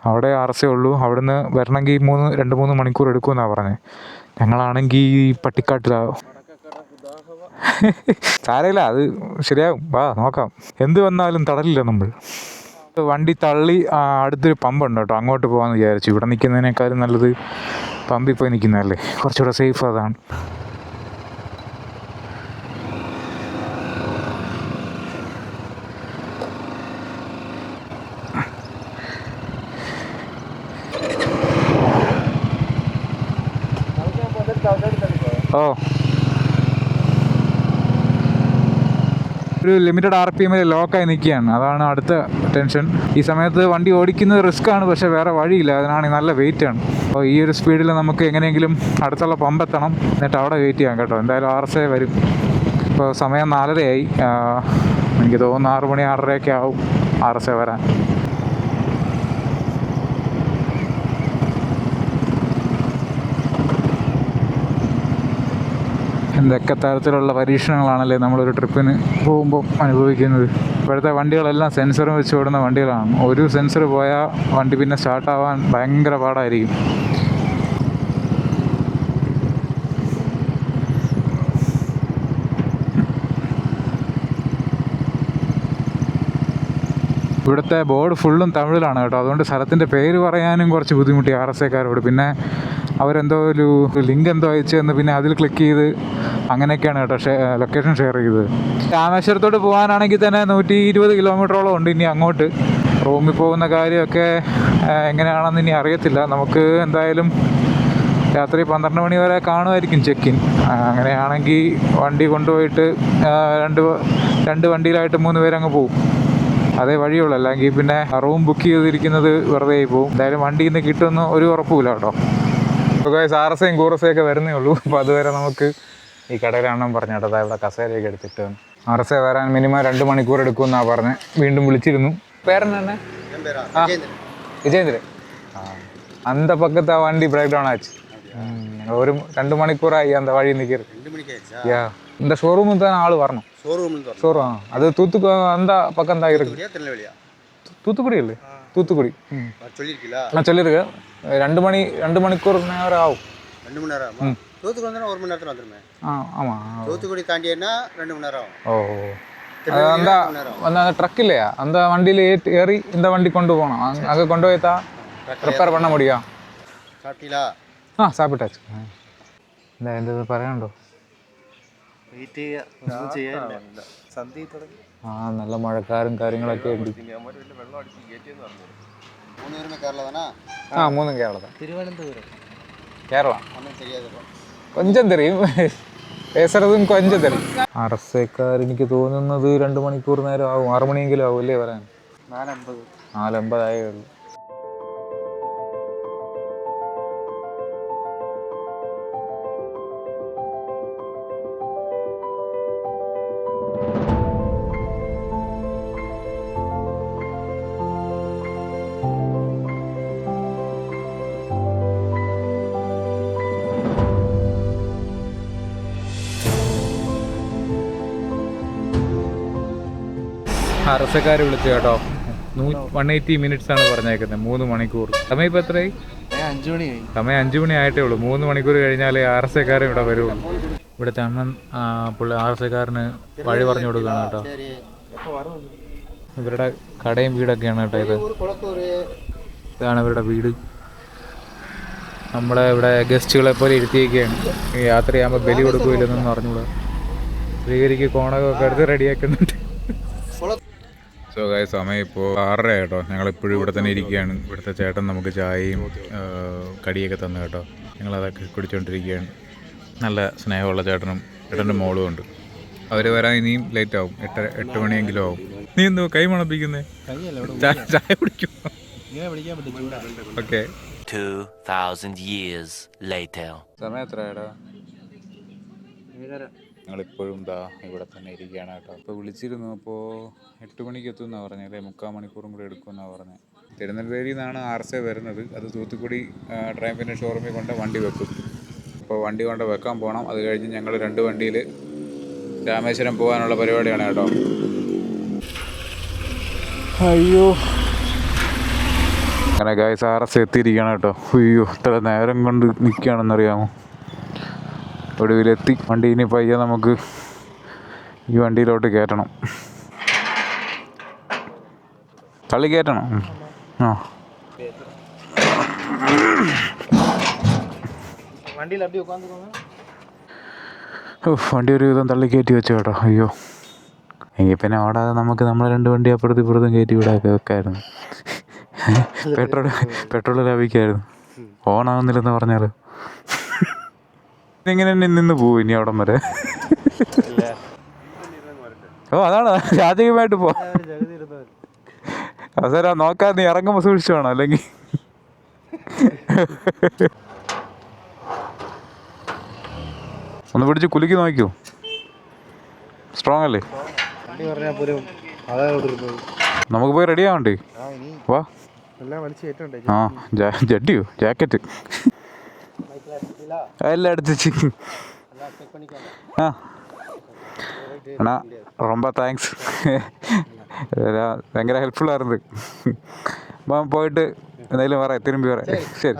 Speaker 1: അവിടെ RSI ഉള്ളൂ. അവിടുന്ന് വരണമെങ്കിൽ 2-3 മണിക്കൂർ എടുക്കുമെന്നാണ് പറഞ്ഞത്. ഞങ്ങളാണെങ്കിൽ പട്ടിക്കാട്ടിലാണ്. സാരമില്ല, അത് ശരിയാവും. വാ നോക്കാം. എന്ത് വന്നാലും തടലില്ല നമ്മൾ. വണ്ടി തള്ളി അടുത്തൊരു പമ്പുണ്ട് കേട്ടോ, അങ്ങോട്ട് പോകാമെന്ന് വിചാരിച്ചു. ഇവിടെ നിൽക്കുന്നതിനേക്കാളും നല്ലത് പമ്പിൽ പോയി നിൽക്കുന്നതല്ലേ, കുറച്ചുകൂടെ സേഫ് അതാണ്. ഓ ഒരു ലിമിറ്റഡ് RPM ലോക്കായി നിൽക്കുകയാണ്. അതാണ് അടുത്ത ടെൻഷൻ. ഈ സമയത്ത് വണ്ടി ഓടിക്കുന്നത് റിസ്ക്കാണ്, പക്ഷേ വേറെ വഴിയില്ല. അതിനാണെങ്കിൽ നല്ല വെയിറ്റാണ്. അപ്പോൾ ഈ ഒരു സ്പീഡിൽ നമുക്ക് എങ്ങനെയെങ്കിലും അടുത്തുള്ള പമ്പ് എത്തണം, എന്നിട്ട് അവിടെ വെയിറ്റ് ചെയ്യാം കേട്ടോ. എന്തായാലും RSI വരും. ഇപ്പോൾ സമയം 4:30 എനിക്ക് തോന്നുന്നു 6 മണി 6:30 ആവും RSI വരാൻ. എന്തൊക്കെ തരത്തിലുള്ള പരീക്ഷണങ്ങളാണല്ലേ നമ്മളൊരു ട്രിപ്പിന് പോകുമ്പോൾ അനുഭവിക്കുന്നത്. ഇപ്പോഴത്തെ വണ്ടികളെല്ലാം സെൻസറും വെച്ച് ഓടുന്ന വണ്ടികളാണ്. ഒരു സെൻസർ പോയാൽ വണ്ടി പിന്നെ സ്റ്റാർട്ടാവാൻ ഭയങ്കര പാടായിരിക്കും. ഇവിടുത്തെ ബോർഡ് ഫുള്ളും തമിഴിലാണ് കേട്ടോ. അതുകൊണ്ട് സ്ഥലത്തിൻ്റെ പേര് പറയാനും കുറച്ച് ബുദ്ധിമുട്ടി RSIക്കാരോട്. പിന്നെ അവരെന്തോ ഒരു ലിങ്ക് എന്തോ അയച്ചു തന്ന് പിന്നെ അതിൽ ക്ലിക്ക് ചെയ്ത് അങ്ങനെയൊക്കെയാണ് കേട്ടോ ലൊക്കേഷൻ ഷെയർ ചെയ്തത്. രാമേശ്വരത്തോട്ട് പോകാനാണെങ്കിൽ തന്നെ 120 കിലോമീറ്ററോളം ഉണ്ട് ഇനി അങ്ങോട്ട്. റൂമിൽ പോകുന്ന കാര്യമൊക്കെ എങ്ങനെയാണെന്ന് ഇനി അറിയത്തില്ല. നമുക്ക് എന്തായാലും രാത്രി 12 മണി വരെ കാണുമായിരിക്കും ചെക്കിൻ. അങ്ങനെയാണെങ്കിൽ വണ്ടി കൊണ്ടുപോയിട്ട് രണ്ട് വണ്ടിയിലായിട്ട് 3 പേരങ്ങ് പോകും. അതേ വഴിയുള്ളൂ. അല്ലെങ്കിൽ പിന്നെ റൂം ബുക്ക് ചെയ്തിരിക്കുന്നത് വെറുതെ ആയി പോകും. എന്തായാലും വണ്ടിയിൽ നിന്ന് കിട്ടുമെന്ന് ഒരു ഉറപ്പുമില്ല കേട്ടോ. RSIയും കൂറസയും ഒക്കെ വരുന്നേ ഉള്ളൂ. അപ്പോൾ അതുവരെ നമുക്ക് ഈ കടയിലാണെന്ന് പറഞ്ഞ കേട്ടോ ഇവിടെ കസേരയൊക്കെ എടുത്തിട്ട് RSA വരാൻ മിനിമം 2 മണിക്കൂർ എടുക്കുമെന്നാണ് പറഞ്ഞത്. വീണ്ടും വിളിച്ചിരുന്നു. പേരെന്നെ തന്നെ വിജയേന്ദ്രൻ. அந்த பக்கத்து வண்டி பிரேக் டவுன் ஆச்சு. ஒரு 2 மணிக்கூറായി அந்த வழி நிற்கிறது.
Speaker 7: 2 மணிக்கு ஆயிடுச்சா?
Speaker 1: யா இந்த ஷோரூமுக்கு தான் ஆள் வரணும். ஷோரூம் அது அந்த பக்கம் தான் இருக்கு.
Speaker 7: திருநெல்வேலியா?
Speaker 1: தூத்துக்குடி இல்லை, தூத்துக்குடி.
Speaker 7: சொல்லியிருக்கீங்களா?
Speaker 1: நான் சொல்லியிருக்கேன். 2 மணிக்கூர் நேரம் ஆகும்.
Speaker 7: 2 மணி நேரம் ஆகும். தூத்துக்குடி வந்தால் 1 மணி நேரத்தில் வந்துருமே.
Speaker 1: ஆமாம்.
Speaker 7: தூத்துக்குடி தாண்டினா 2 மணி நேரம் ஆகும்.
Speaker 1: ஓ அந்த ட்ரக் இல்லையா, அந்த வண்டியில் ஏறி இந்த வண்டி கொண்டு போகணும். அங்கே கொண்டு போய் தான் ரிப்பேர் பண்ண முடியும்.
Speaker 7: சாப்பிட்டீங்களா?
Speaker 1: சாப்பிட்டாச்சு. എന്താ ഇത് പറയാനുണ്ടോ? നല്ല മഴക്കാരും കാര്യങ്ങളൊക്കെ ഉണ്ട്.
Speaker 7: 3 பேருமே கேரளா தானா?
Speaker 1: 3 കേരള.
Speaker 3: തിരുവനന്തപുരം
Speaker 1: കേരള
Speaker 7: ஒன்றும் தெரியாது.
Speaker 1: കൊഞ്ചം തെറിയും, പേസറതും കൊഞ്ചം തെറിയും. RSAക്കാർ എനിക്ക് തോന്നുന്നത് 2 മണിക്കൂർ നേരം ആവും. 6 മണിയെങ്കിലും ആവും അല്ലേ വരാൻ? 4:50 ആയേ ഉള്ളൂ. RSAക്കാർ വിളിച്ചു കേട്ടോ. 180 മിനിറ്റ്സ് ആണ് പറഞ്ഞേക്കുന്നത്. 3 മണിക്കൂർ. സമയം ഇപ്പോൾ എത്രയായി?
Speaker 3: 5 മണിയായി.
Speaker 1: സമയം 5 മണി ആയിട്ടേ ഉള്ളൂ. 3 മണിക്കൂർ കഴിഞ്ഞാലേ RSAക്കാരൻ ഇവിടെ വരുള്ളൂ. ഇവിടുത്തെ അണ്ണൻ പുള്ളി RSAക്കാരന് വഴി പറഞ്ഞു കൊടുക്കുകയാണ് കേട്ടോ. ഇവരുടെ കടയും വീടൊക്കെയാണ് കേട്ടോ ഇത്. ഇതാണ് ഇവരുടെ വീട്. നമ്മളെ ഇവിടെ ഗസ്റ്റുകളെ പോലെ ഇരുത്തിയൊക്കെയാണ്. യാത്രയാകുമ്പോൾ ബലി കൊടുക്കില്ലെന്നൊന്നും അറിഞ്ഞൂടാ. ശ്രീകരിക്ക് കോണകമൊക്കെ എടുത്ത് റെഡിയാക്കുന്നുണ്ട്. സോ ഗൈസ്, സമയം ഇപ്പോൾ 6:30 കേട്ടോ. ഞങ്ങളിപ്പോഴും ഇവിടെ തന്നെ ഇരിക്കുകയാണ്. ഇവിടുത്തെ ചേട്ടൻ നമുക്ക് ചായയും കടിയൊക്കെ തന്നു കേട്ടോ. ഞങ്ങളതൊക്കെ കുടിച്ചുകൊണ്ടിരിക്കുകയാണ്. നല്ല സ്നേഹമുള്ള ചേട്ടൻ്റെ മോളും ഉണ്ട്. അവർ വരാൻ ഇനിയും ലേറ്റ് ആവും. 8 മണിയെങ്കിലും ആവും. നീ എന്തോ കൈ മണപ്പിക്കുന്നേ? ചായ കുടിക്കും. ഓക്കെ.
Speaker 2: 2,000 years later.
Speaker 1: സമയം എത്രയാടാ? ഞങ്ങളിപ്പോഴും ഇവിടെ തന്നെ ഇരിക്കുകയാണ് കേട്ടോ. ഇപ്പോൾ വിളിച്ചിരുന്നു. അപ്പോൾ 8 മണിക്ക് എത്തുമെന്നാണ് പറഞ്ഞത്. അല്ലേ, 3/4 മണിക്കൂറും കൂടെ എടുക്കുമെന്നാണ് പറഞ്ഞത്. തിരുനെൽവേലിയിൽ നിന്നാണ് RSA വരുന്നത്. അത് തൂത്തുക്കുടി ട്രയംഫിൻ്റെ ഷോറൂമിൽ കൊണ്ട് വണ്ടി വെക്കും. അപ്പോൾ വണ്ടി കൊണ്ട് വെക്കാൻ പോകണം. അത് കഴിഞ്ഞ് ഞങ്ങൾ 2 വണ്ടിയിൽ രാമേശ്വരം പോകാനുള്ള പരിപാടിയാണ് കേട്ടോ. അയ്യോ, അങ്ങനെ ഗൈസ് RSA എത്തിയിരിക്കുകയാണ് കേട്ടോ. അയ്യോ, ഇത്ര നേരം കൊണ്ട് നിൽക്കുകയാണെന്നറിയാമോ. ഒടുവിലെത്തി. വണ്ടി ഇനി പയ്യെ നമുക്ക് ഈ വണ്ടിയിലോട്ട് കയറ്റണം. തള്ളി കയറ്റണം. വണ്ടി ഒരു വിധം തള്ളി കയറ്റി വെച്ചു കേട്ടോ. അയ്യോ, എങ്കിൽ പിന്നെ അവിടെ നമുക്ക് നമ്മളെ 2 വണ്ടി അപ്പുറത്തും ഇപ്പുറത്തും കയറ്റി വിടാക്കെ വെക്കായിരുന്നു. പെട്രോൾ ലാഭിക്കായിരുന്നു. ഓണാവുന്നില്ലെന്ന് പറഞ്ഞാൽ ഇങ്ങനെ നിന്ന് പോവും ഇനി അവിടം വരെ. അതാണ് രാജകീയമായിട്ട് പോ. അവസരം നോക്കാൻ നീ ഇറങ്ങുമ്പോൾ സൂക്ഷിച്ചു വേണം, അല്ലെങ്കിൽ ഒന്ന് പിടിച്ച് കുലുക്കി നോക്കൂ. സ്ട്രോങ് അല്ലേ? നമുക്ക് പോയി റെഡി ആവണ്ടേ? വാ. ജഡ്ഡിയോ ജാക്കറ്റ് എല്ലാം എടുത്ത്. അണ്ണാ ரொம்ப താങ്ക്സ്. ഭയങ്കര ഹെൽപ്ഫുള്ളായിരുന്നു. പോയിട്ട് എന്തെങ്കിലും പറയാം, തിരുമ്പി പറയാം. ശരി.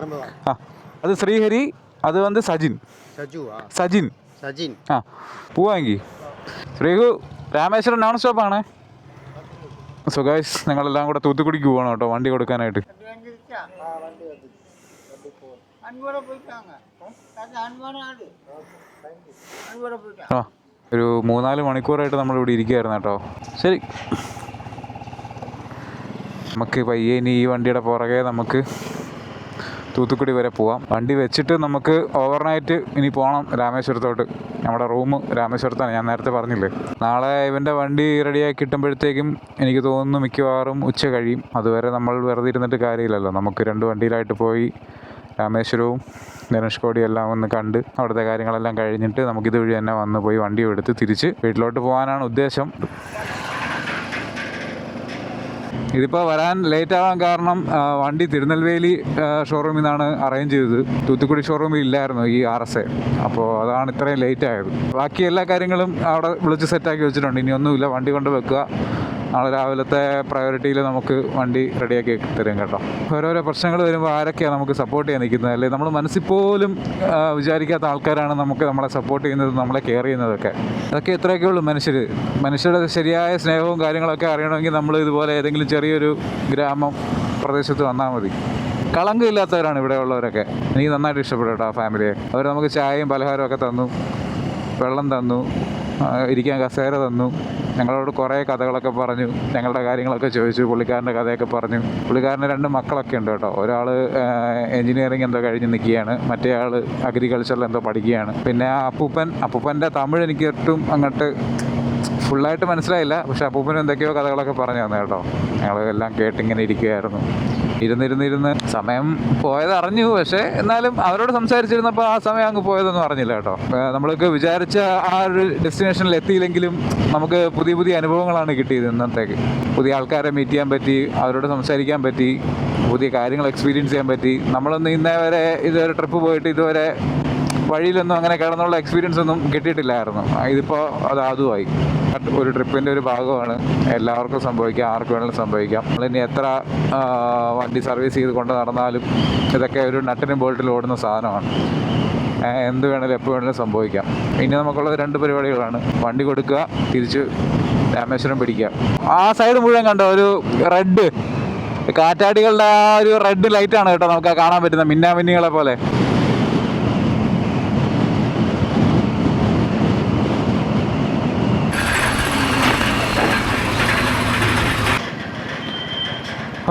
Speaker 1: അത് ശ്രീഹരി, അത് വന്ന് സജിൻ. പോവാമെങ്കിൽ ശ്രീഹു രാമേശ്വരം നോൺ സ്റ്റോപ്പാണ്. സോ ഗൈസ്, ഞങ്ങളെല്ലാം കൂടെ തൂത്തുക്കുടിക്ക് പോകണം കേട്ടോ വണ്ടി കൊടുക്കാനായിട്ട്. ഒരു 3-4 മണിക്കൂറായിട്ട് നമ്മളിവിടെ ഇരിക്കുകയായിരുന്നു കേട്ടോ. ശരി, നമുക്ക് പയ്യെ ഇനി ഈ വണ്ടിയുടെ പുറകെ നമുക്ക് തൂത്തുക്കുടി വരെ പോവാം. വണ്ടി വെച്ചിട്ട് നമുക്ക് ഓവർനൈറ്റ് ഇനി പോകണം രാമേശ്വരത്തോട്ട്. നമ്മുടെ റൂം രാമേശ്വരത്താണ്, ഞാൻ നേരത്തെ പറഞ്ഞില്ലേ. നാളെ ഇവൻ്റെ വണ്ടി റെഡിയാക്കി കിട്ടുമ്പോഴത്തേക്കും എനിക്ക് തോന്നുന്നു മിക്കവാറും ഉച്ച കഴിയും. അതുവരെ നമ്മൾ വെറുതെ ഇരുന്നിട്ട് കാര്യമില്ലല്ലോ. നമുക്ക് 2 വണ്ടിയിലായിട്ട് പോയി രാമേശ്വരവും ധനുഷ്കോടി എല്ലാം ഒന്ന് കണ്ട് അവിടുത്തെ കാര്യങ്ങളെല്ലാം കഴിഞ്ഞിട്ട് നമുക്കിതുവഴി തന്നെ വന്ന് പോയി വണ്ടി എടുത്ത് തിരിച്ച് വീട്ടിലോട്ട് പോകാനാണ് ഉദ്ദേശം. ഇതിപ്പോൾ വരാൻ ലേറ്റ് ആവാൻ കാരണം വണ്ടി തിരുനെൽവേലി ഷോറൂമിൽ നിന്നാണ് അറേഞ്ച് ചെയ്തത്. തൂത്തുക്കുടി ഷോറൂമിൽ ഇല്ലായിരുന്നു ഈ RSA. അപ്പോൾ അതാണ് ഇത്രയും ലേറ്റ് ആയത്. ബാക്കി എല്ലാ കാര്യങ്ങളും അവിടെ വിളിച്ച് സെറ്റാക്കി വെച്ചിട്ടുണ്ട്. ഇനി ഒന്നുമില്ല, വണ്ടി കൊണ്ട് വെക്കുക. നാളെ രാവിലത്തെ പ്രയോറിറ്റിയിൽ നമുക്ക് വണ്ടി റെഡിയാക്കി തരും കേട്ടോ. ഓരോരോ പ്രശ്നങ്ങൾ വരുമ്പോൾ ആരൊക്കെയാണ് നമുക്ക് സപ്പോർട്ട് ചെയ്യാൻ നിൽക്കുന്നത്, അല്ലേ? നമ്മൾ മനസ്സിൽ പോലും വിചാരിക്കാത്ത ആൾക്കാരാണ് നമ്മളെ സപ്പോർട്ട് ചെയ്യുന്നതും നമ്മളെ കെയർ ചെയ്യുന്നതൊക്കെ. അതൊക്കെ ഇത്രയൊക്കെ ഉള്ളൂ മനുഷ്യരുടെ ശരിയായ സ്നേഹവും കാര്യങ്ങളൊക്കെ അറിയണമെങ്കിൽ നമ്മൾ ഇതുപോലെ ഏതെങ്കിലും ചെറിയൊരു ഗ്രാമം പ്രദേശത്ത് വന്നാൽ മതി. കളങ്കമില്ലാത്തവരാണ് ഇവിടെ ഉള്ളവരൊക്കെ. എനിക്ക് നന്നായിട്ട് ഇഷ്ടപ്പെട്ടു കേട്ടോ ആ ഫാമിലിയെ. അവർ നമുക്ക് ചായയും പലഹാരവും ഒക്കെ തന്നു, വെള്ളം തന്നു, ഇരിക്കാൻ കസേര തന്നു, ഞങ്ങളോട് കുറേ കഥകളൊക്കെ പറഞ്ഞു, ഞങ്ങളുടെ കാര്യങ്ങളൊക്കെ ചോദിച്ചു, പുള്ളിക്കാരൻ്റെ കഥയൊക്കെ പറഞ്ഞു. പുള്ളിക്കാരന് 2 മക്കളൊക്കെ ഉണ്ട് കേട്ടോ. ഒരാൾ എൻജിനീയറിംഗ് എന്തോ കഴിഞ്ഞ് നിൽക്കുകയാണ്, മറ്റേ ആൾ അഗ്രികൾച്ചറിൽ എന്തോ പഠിക്കുകയാണ്. പിന്നെ ആ അപ്പൂപ്പൻ്റെ തമിഴ് എനിക്ക് ഒട്ടും അങ്ങോട്ട് ഫുള്ളായിട്ട് മനസ്സിലായില്ല. പക്ഷേ അപ്പൂപ്പന് എന്തൊക്കെയോ കഥകളൊക്കെ പറഞ്ഞു തന്നെ കേട്ടോ. ഞങ്ങൾ എല്ലാം കേട്ടിങ്ങനെ ഇരിക്കുകയായിരുന്നു. ഇരുന്നിരുന്ന് സമയം പോയത് അറിഞ്ഞു. പക്ഷേ എന്നാലും അവരോട് സംസാരിച്ചിരുന്നപ്പോൾ ആ സമയം അങ്ങ് പോയതൊന്നും അറിഞ്ഞില്ല കേട്ടോ. നമ്മൾക്ക് വിചാരിച്ച ആ ഒരു ഡെസ്റ്റിനേഷനിൽ എത്തിയില്ലെങ്കിലും നമുക്ക് പുതിയ അനുഭവങ്ങളാണ് കിട്ടിയത്. ഇന്നത്തേക്ക് പുതിയ ആൾക്കാരെ മീറ്റ് ചെയ്യാൻ പറ്റി, അവരോട് സംസാരിക്കാൻ പറ്റി, പുതിയ കാര്യങ്ങൾ എക്സ്പീരിയൻസ് ചെയ്യാൻ പറ്റി. നമ്മളൊന്നും ഇന്നേവരെ ഇതുവരെ ട്രിപ്പ് പോയിട്ട് ഇതുവരെ വഴിയിലൊന്നും അങ്ങനെ കിടന്നുള്ള എക്സ്പീരിയൻസ് ഒന്നും കിട്ടിയിട്ടില്ലായിരുന്നു. ഇതിപ്പോൾ അതുമായി ഒരു ട്രിപ്പിൻ്റെ ഒരു ഭാഗമാണ്. എല്ലാവർക്കും സംഭവിക്കാം, ആർക്ക് വേണമെങ്കിലും സംഭവിക്കാം. നമ്മളിനി എത്ര വണ്ടി സർവീസ് ചെയ്ത് കൊണ്ട് നടന്നാലും ഇതൊക്കെ ഒരു നട്ടിനും ബോൾട്ടിലും ഓടുന്ന സാധനമാണ്. എന്ത് വേണമെങ്കിലും എപ്പോൾ വേണമെങ്കിലും സംഭവിക്കാം. ഇനി നമുക്കുള്ളത് 2 പരിപാടികളാണ്. വണ്ടി കൊടുക്കുക, തിരിച്ച് രാമേശ്വരം പിടിക്കുക. ആ സൈഡ് മുഴുവൻ കണ്ടോ ഒരു റെഡ് കാറ്റാടികളുടെ ആ ഒരു റെഡ് ലൈറ്റാണ് കേട്ടോ നമുക്ക് കാണാൻ പറ്റുന്ന മിന്നാമിന്നികളെ പോലെ.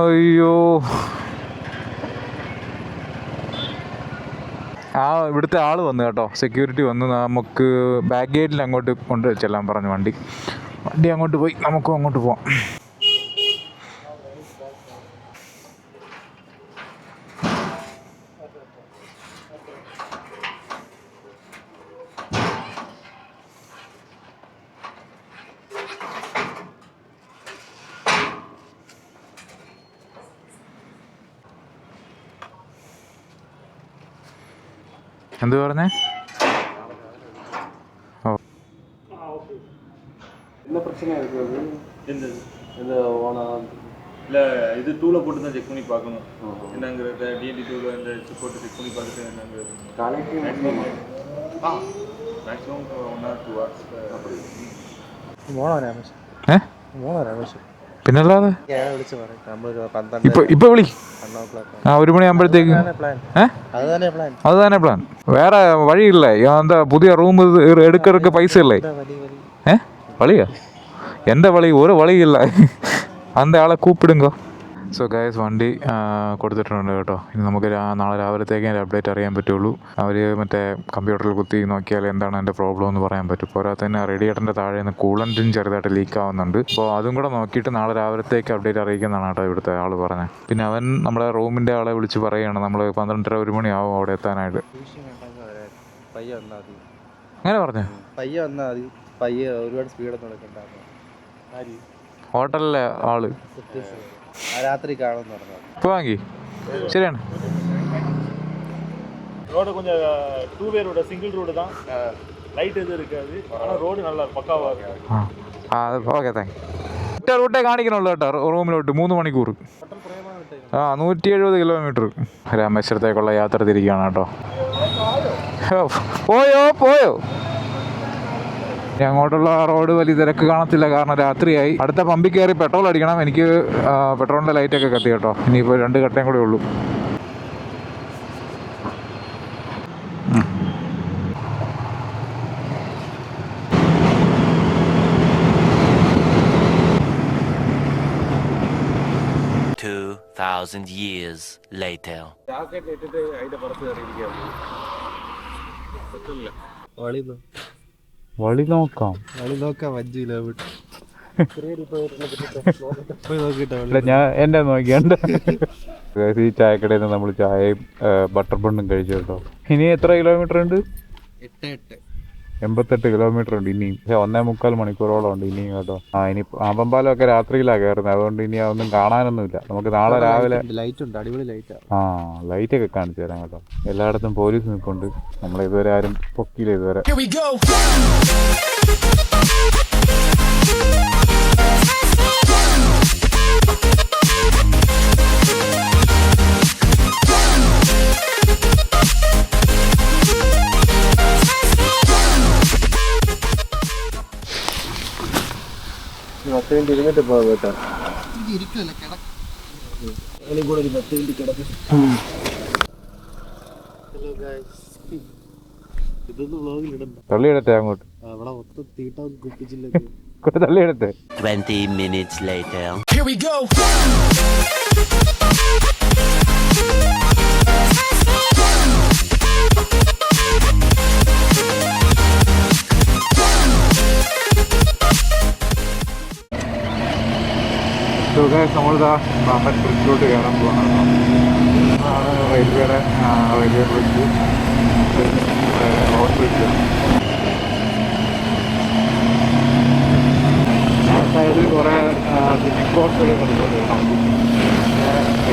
Speaker 1: അയ്യോ, ഇവിടുത്തെ ആൾ വന്നു കേട്ടോ, സെക്യൂരിറ്റി വന്നു. നമുക്ക് ബാക്ക് ഗേറ്റിൽ അങ്ങോട്ട് കൊണ്ട് ചെല്ലാൻ പറഞ്ഞു. വണ്ടി അങ്ങോട്ട് പോയി, നമുക്കും അങ്ങോട്ട് പോവാം. എന്ത് പറഞ്ഞേ? ഓ,
Speaker 8: என்ன பிரச்சனையாக இருக்குது? இந்த இல்லை இது டூவில் போட்டு தான் செக் பண்ணி பார்க்கணும். என்னங்கிறத டிஎன்டி டூவில் இந்த போட்டு செக் பண்ணி பார்த்துட்டு என்னங்கிறது காலைக்கு மேக்ஸிமம் 1 or 2 hours அப்படி
Speaker 3: പോണോ രാമേശ്വരം?
Speaker 1: പിന്നല്ലാതെ
Speaker 3: വിളിച്ച് പറയാം. നമ്മൾ
Speaker 1: ഇപ്പൊ വിളി. 1 മണിയാകുമ്പോഴത്തേക്ക് അത് തന്നെ പ്ലാൻ. വേറെ വഴിയില്ലേ? എന്താ പുതിയ റൂം എടുക്കറക്ക് പൈസ ഇല്ലേ? വളിയാ? എൻ്റെ വളി ഒരു വളിയില്ല. അന്ത ആളെ കൂപ്പിടുങ്കോ. സോ ഗൈസ്, വണ്ടി കൊടുത്തിട്ടുണ്ട് കേട്ടോ. ഇനി നമുക്ക് നാളെ രാവിലത്തേക്ക് അതിൻ്റെ അപ്ഡേറ്റ് അറിയാൻ പറ്റുള്ളൂ. അവർ മറ്റേ കമ്പ്യൂട്ടറിൽ കുത്തി നോക്കിയാൽ എന്താണ് എൻ്റെ പ്രോബ്ലം എന്ന് പറയാൻ പറ്റും. പോരാതെ തന്നെ റേഡിയേറ്ററിൻ്റെ താഴെ നിന്ന് കൂളൻറ്റും ചെറുതായിട്ട് ലീക്ക് ആവുന്നുണ്ട്. അപ്പോൾ അതും കൂടെ നോക്കിയിട്ട് നാളെ രാവിലത്തേക്ക് അപ്ഡേറ്റ് അറിയിക്കുന്നതാണ് കേട്ടോ ഇവിടുത്തെ ആൾ പറഞ്ഞത്. പിന്നെ അവൻ നമ്മളെ റൂമിൻ്റെ ആളെ വിളിച്ച് പറയുകയാണ് നമ്മൾ 12:30-1 മണിയാവും അവിടെ എത്താനായിട്ട്. അങ്ങനെ പറഞ്ഞു?
Speaker 3: പയ്യെ വന്നാൽ മതി, പയ്യെ ഒരുപാട് സ്പീഡൊന്നും എടുക്കണ്ടായിരുന്നു.
Speaker 1: ഹോട്ടലിലെ ആള്
Speaker 3: രാത്രി കാണുമെന്ന് പറഞ്ഞു.
Speaker 1: ഇപ്പോൾ വാങ്ങി ശരിയാണ്.
Speaker 8: ரோடு கொஞ்சம் 2 வே ரோடு, சிங்கிள் ரோடு தான், லைட் எதுவும் இருக்காது. ஆனால் ரோடு நல்லா பக்காவாக இருக்கும்.
Speaker 1: Okay, thank you. ഒറ്റ റൂട്ടേ കാണിക്കണുള്ളൂ കേട്ടോ റൂമിലോട്ട്. 3 മണിക്കൂർ. 170 കിലോമീറ്റർ രാമേശ്വരത്തേക്കുള്ള യാത്ര തിരിക്കുകയാണ് കേട്ടോ. പോയോ ഇനി അങ്ങോട്ടുള്ള റോഡ് വലിയ തിരക്ക് കാണത്തില്ല, കാരണം രാത്രിയായി. അടുത്ത പമ്പിൽ കയറി പെട്രോൾ അടിക്കണം. എനിക്ക് പെട്രോളിൻ്റെ ലൈറ്റൊക്കെ കത്തി കേട്ടോ. ഇനിയിപ്പോൾ 2 ഘട്ടം കൂടെ ഉള്ളൂ.
Speaker 2: $2,000 years later.
Speaker 3: വളി നോക്കാം 5 കിലോമീറ്റർ.
Speaker 1: ഇല്ല, ഞാൻ എൻ്റെ നോക്കിയാണ്ട് ഈ ചായക്കടയിൽ നിന്ന് നമ്മൾ ചായയും ബട്ടർ ബണ്ണും കഴിച്ചു കേട്ടോ. ഇനി എത്ര കിലോമീറ്റർ ഉണ്ട്? 88 കിലോമീറ്റർ ഉണ്ട് ഇനിയും. 1.25 മണിക്കൂറോളം ഉണ്ട് ഇനിയും കേട്ടോ. ഇനി ആമ്പമ്പാലമൊക്കെ രാത്രിയിലാണ് കയറുന്നത്, അതുകൊണ്ട് ഇനി അതൊന്നും കാണാനൊന്നുമില്ല. നമുക്ക് നാളെ രാവിലെ
Speaker 3: ലൈറ്റ് ഉണ്ട്, അടിപൊളി ലൈറ്റാണ്.
Speaker 1: ലൈറ്റൊക്കെ കാണിച്ചു തരാം കേട്ടോ. എല്ലായിടത്തും പോലീസ് നിൽപ്പുണ്ട്. നമ്മളെ ഇതുവരെ ആരും പൊക്കിയില്ല ഇതുവരെ.
Speaker 8: ഇരുന്നിട്ട് പോകാം കേട്ടോ.
Speaker 1: തള്ളിയിടത്തെ അങ്ങോട്ട് തള്ളിയിടത്തെ.
Speaker 2: 20 minutes later.
Speaker 1: നമ്മളിതാ പാമ്പൻ ബ്രിഡ്ജിലോട്ട് കയറാൻ പോകണം. Railway bridge, road bridge. ആ സൈഡിൽ കുറേ ഫിഷിംഗ് ബോട്ടുകൾ കണ്ടുകൊണ്ടിരിക്കണം.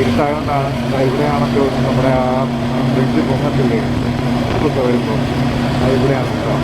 Speaker 1: ഇരുട്ടായതുകൊണ്ടാണ് ഇവിടെയാണെന്ന് തോന്നുന്നു നമ്മുടെ ആ ബ്രിഡ്ജ് പൊങ്ങത്തില്ലേ ഒക്കെ വരുമ്പോൾ അത് ഇവിടെയാണ് കേട്ടോ.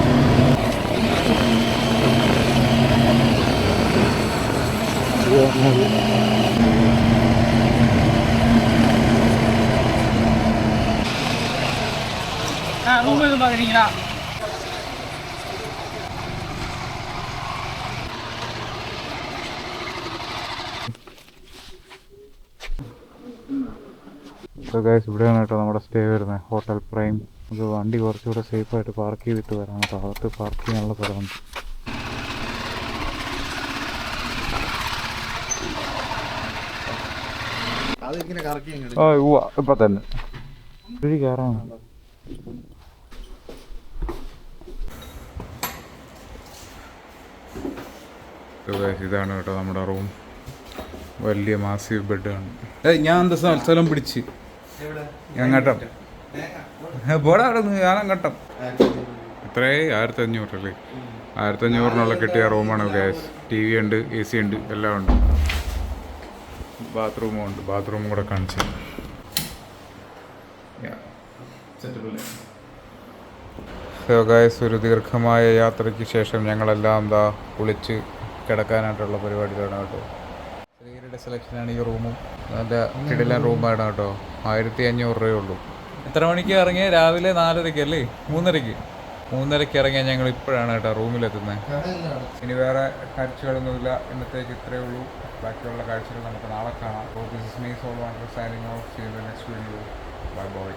Speaker 1: ഇവിടെയാണ് കേട്ടോ നമ്മുടെ സ്റ്റേ വരുന്നത്, ഹോട്ടൽ പ്രൈം. നമുക്ക് വണ്ടി കുറച്ചുകൂടെ സേഫായിട്ട് പാർക്ക് ചെയ്തിട്ട് വരാം കേട്ടോ. അകത്ത് പാർക്ക് ചെയ്യാനുള്ള സ്ഥലമുണ്ട്. ഇപ്പൊ തന്നെ കയറാൻ. ഇതാണ് കേട്ടോ നമ്മുടെ റൂം. വലിയ മാസീവ് ബെഡാണ്. ഞാൻ എന്താ സ്ഥലം പിടിച്ച് ഞങ്ങട്ടം പോടാ അവിടെ നിന്ന് ഞാനങ്ങട്ടം. ഇത്രേ 1500 അല്ലേ? 1500 കിട്ടിയ റൂമാണ് ഗ്യാസ്. TV ഉണ്ട്, AC ഉണ്ട്, എല്ലാം ഉണ്ട്. ബാത്റൂമും ഉണ്ട്. ബാത്റൂമും കൂടെ കാണിച്ചു. ഒരു ദീർഘമായ യാത്രയ്ക്ക് ശേഷം ഞങ്ങളെല്ലാം എന്താ കുളിച്ച് കിടക്കാനായിട്ടുള്ള പരിപാടിയിലാണ് കേട്ടോ. ശ്രീയുടെ സെലക്ഷനാണ് ഈ റൂമും. നല്ല കിടിലൻ റൂമാണ് കേട്ടോ. 1500 രൂപയുള്ളൂ. എത്ര മണിക്ക് ഇറങ്ങിയ? രാവിലെ 4:30 അല്ലേ? 3:30 ഇറങ്ങിയാൽ ഞങ്ങൾ ഇപ്പോഴാണ് കേട്ടോ റൂമിലെത്തുന്നത്. ഇനി വേറെ കാഴ്ചകളൊന്നുമില്ല. ഇന്നത്തേക്ക് ഇത്രയേ ഉള്ളൂ. ബാക്കിയുള്ള കാഴ്ചകൾ നമുക്ക് നാളെ കാണാം. This is me soul wander signing off. See you in the next video. Bye by.